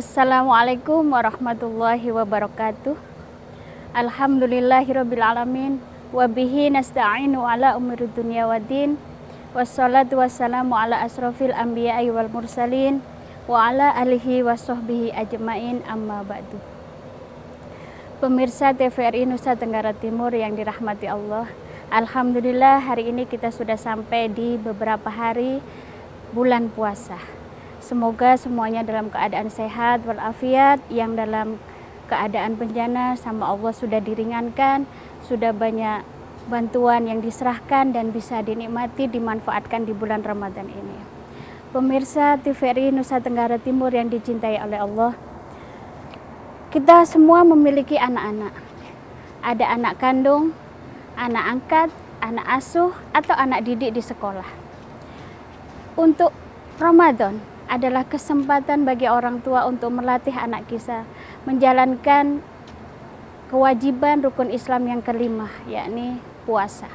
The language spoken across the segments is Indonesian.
Assalamualaikum warahmatullahi wabarakatuh. Alhamdulillahirabbil alamin wa bihi nasta'inu ala umuri dunya waddin. Wassalatu wassalamu ala asrofil anbiya'i wal mursalin wa ala alihi wa sahbihi ajmain, amma ba'du. Pemirsa TVRI Nusa Tenggara Timur yang dirahmati Allah, alhamdulillah hari ini kita sudah sampai di beberapa hari bulan puasa. Semoga semuanya dalam keadaan sehat walafiat, yang dalam keadaan bencana sama Allah sudah diringankan, sudah banyak bantuan yang diserahkan dan bisa dinikmati, dimanfaatkan di bulan Ramadan ini. Pemirsa TVRI Nusa Tenggara Timur yang dicintai oleh Allah, kita semua memiliki anak-anak. Ada anak kandung, anak angkat, anak asuh, atau anak didik di sekolah. Untuk Ramadan adalah kesempatan bagi orang tua untuk melatih anak kita menjalankan kewajiban rukun Islam yang kelima, yakni puasa.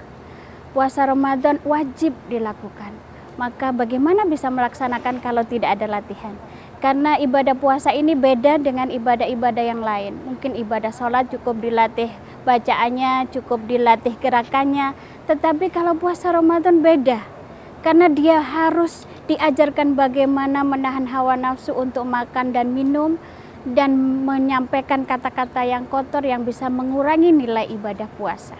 Puasa Ramadan wajib dilakukan. Maka bagaimana bisa melaksanakan kalau tidak ada latihan? Karena ibadah puasa ini beda dengan ibadah-ibadah yang lain. Mungkin ibadah sholat cukup dilatih bacaannya, cukup dilatih gerakannya. Tetapi kalau puasa Ramadan beda. Karena dia harus diajarkan bagaimana menahan hawa nafsu untuk makan dan minum, dan menyampaikan kata-kata yang kotor yang bisa mengurangi nilai ibadah puasa.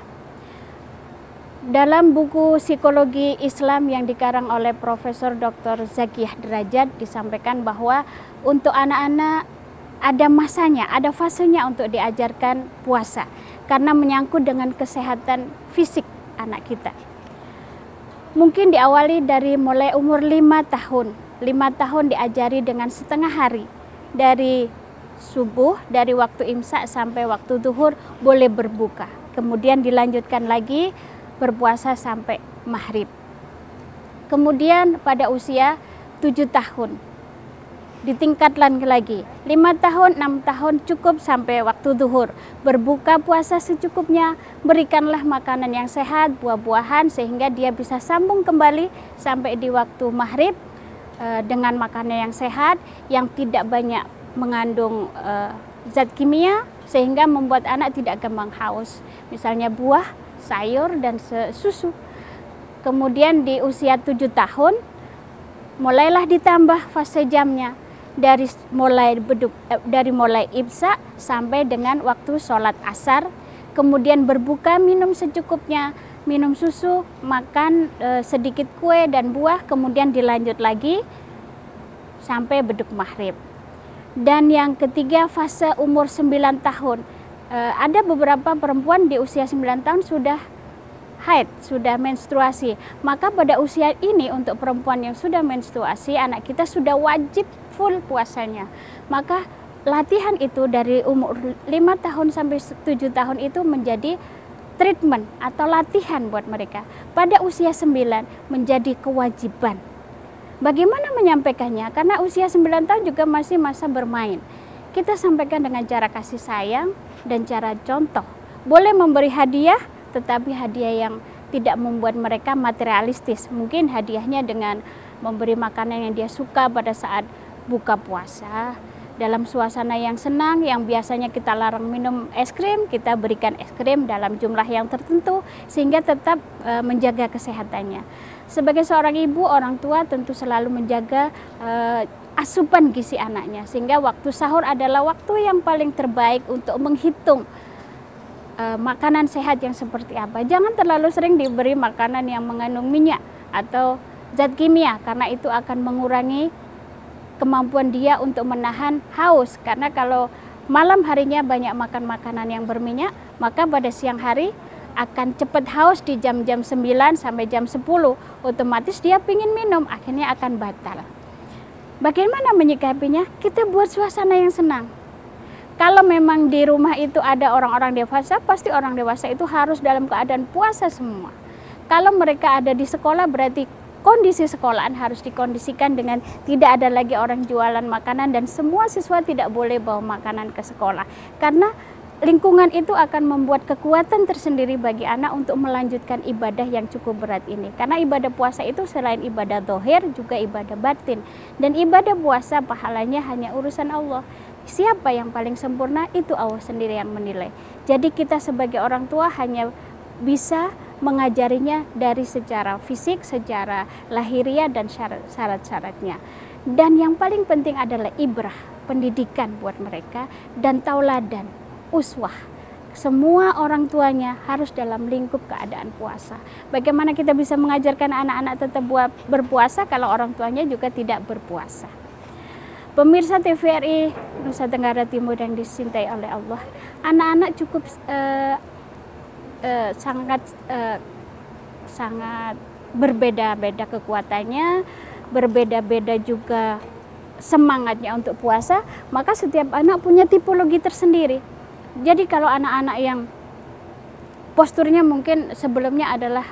Dalam buku Psikologi Islam yang dikarang oleh Profesor Dr. Zakiyah Derajat disampaikan bahwa untuk anak-anak ada masanya, ada fasenya untuk diajarkan puasa karena menyangkut dengan kesehatan fisik anak kita. Mungkin diawali dari mulai umur 5 tahun. 5 tahun diajari dengan setengah hari. Dari subuh, dari waktu imsak sampai waktu zuhur boleh berbuka. Kemudian dilanjutkan lagi berpuasa sampai maghrib. Kemudian pada usia 7 tahun ditingkatkan lagi. 5 tahun, 6 tahun cukup sampai waktu zuhur. Berbuka puasa secukupnya, berikanlah makanan yang sehat, buah-buahan, sehingga dia bisa sambung kembali sampai di waktu maghrib dengan makanan yang sehat, yang tidak banyak mengandung zat kimia, sehingga membuat anak tidak gampang haus. Misalnya buah, sayur, dan susu. Kemudian di usia 7 tahun, mulailah ditambah fase jamnya. Dari mulai imsak sampai dengan waktu sholat asar, kemudian berbuka, minum secukupnya, minum susu, makan sedikit kue dan buah, kemudian dilanjut lagi sampai beduk maghrib. Dan yang ketiga fase umur 9 tahun. Ada beberapa perempuan di usia 9 tahun sudah haid, sudah menstruasi. Maka pada usia ini untuk perempuan yang sudah menstruasi, anak kita sudah wajib full puasanya. Maka latihan itu dari umur 5 tahun sampai 7 tahun itu menjadi treatment atau latihan buat mereka. Pada usia 9 menjadi kewajiban. Bagaimana menyampaikannya? Karena usia 9 tahun juga masih masa bermain. Kita sampaikan dengan cara kasih sayang dan cara contoh. Boleh memberi hadiah, tetapi hadiah yang tidak membuat mereka materialistis. Mungkin hadiahnya dengan memberi makanan yang dia suka pada saat buka puasa, dalam suasana yang senang, yang biasanya kita larang minum es krim, kita berikan es krim dalam jumlah yang tertentu sehingga tetap menjaga kesehatannya. Sebagai seorang ibu, orang tua tentu selalu menjaga asupan gizi anaknya, sehingga waktu sahur adalah waktu yang paling terbaik untuk menghitung makanan sehat yang seperti apa. Jangan terlalu sering diberi makanan yang mengandung minyak atau zat kimia, karena itu akan mengurangi kemampuan dia untuk menahan haus. Karena kalau malam harinya banyak makan makanan yang berminyak, maka pada siang hari akan cepat haus di jam-jam 9 sampai jam 10. Otomatis dia ingin minum, akhirnya akan batal. Bagaimana menyikapinya? Kita buat suasana yang senang. Kalau memang di rumah itu ada orang-orang dewasa, pasti orang dewasa itu harus dalam keadaan puasa semua. Kalau mereka ada di sekolah, berarti kondisi sekolahan harus dikondisikan dengan tidak ada lagi orang jualan makanan dan semua siswa tidak boleh bawa makanan ke sekolah. Karena lingkungan itu akan membuat kekuatan tersendiri bagi anak untuk melanjutkan ibadah yang cukup berat ini. Karena ibadah puasa itu selain ibadah zahir juga ibadah batin. Dan ibadah puasa pahalanya hanya urusan Allah. Siapa yang paling sempurna itu Allah sendiri yang menilai. Jadi kita sebagai orang tua hanya bisa mengajarinya dari secara fisik, secara lahiriah dan syarat-syaratnya. Dan yang paling penting adalah ibrah, pendidikan buat mereka, dan tauladan, uswah. Semua orang tuanya harus dalam lingkup keadaan puasa. Bagaimana kita bisa mengajarkan anak-anak tetap berpuasa kalau orang tuanya juga tidak berpuasa? Pemirsa TVRI Nusa Tenggara Timur yang dicintai oleh Allah, anak-anak cukup sangat berbeda-beda kekuatannya, berbeda-beda juga semangatnya untuk puasa, maka setiap anak punya tipologi tersendiri. Jadi kalau anak-anak yang posturnya mungkin sebelumnya adalah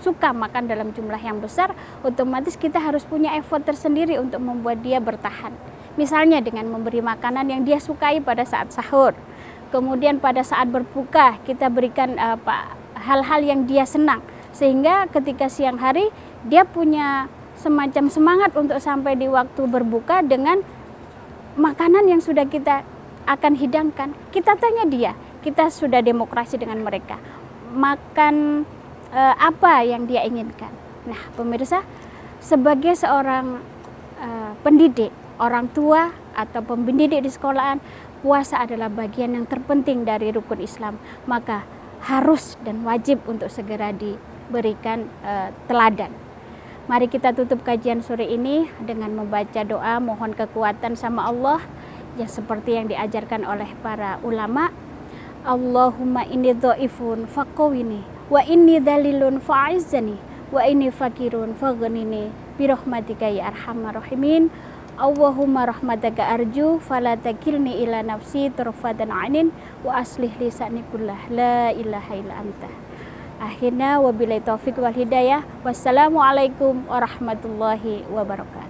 suka makan dalam jumlah yang besar, otomatis kita harus punya effort tersendiri untuk membuat dia bertahan. Misalnya dengan memberi makanan yang dia sukai pada saat sahur. Kemudian pada saat berbuka kita berikan hal-hal yang dia senang, sehingga ketika siang hari dia punya semacam semangat untuk sampai di waktu berbuka dengan makanan yang sudah kita akan hidangkan. Kita tanya dia, kita sudah demokrasi dengan mereka, makan apa yang dia inginkan. Nah pemirsa, sebagai seorang pendidik, orang tua atau pendidik di sekolahan, puasa adalah bagian yang terpenting dari rukun Islam, maka harus dan wajib untuk segera diberikan teladan. Mari kita tutup kajian sore ini dengan membaca doa mohon kekuatan sama Allah yang seperti yang diajarkan oleh para ulama. Allahumma inni dhaifun faqawini wa inni dhalilun fa'izzani wa inni fakirun faghnini birahmatika ya arhamar rahimin. Allahumma rahmataka arju fala takilni ila nafsi tarfatan ainin wa aslih li sa'ni kullah la ilaha illa anta. Akhirnya wabillahi taufik wal hidayah. Wassalamualaikum warahmatullahi wabarakatuh.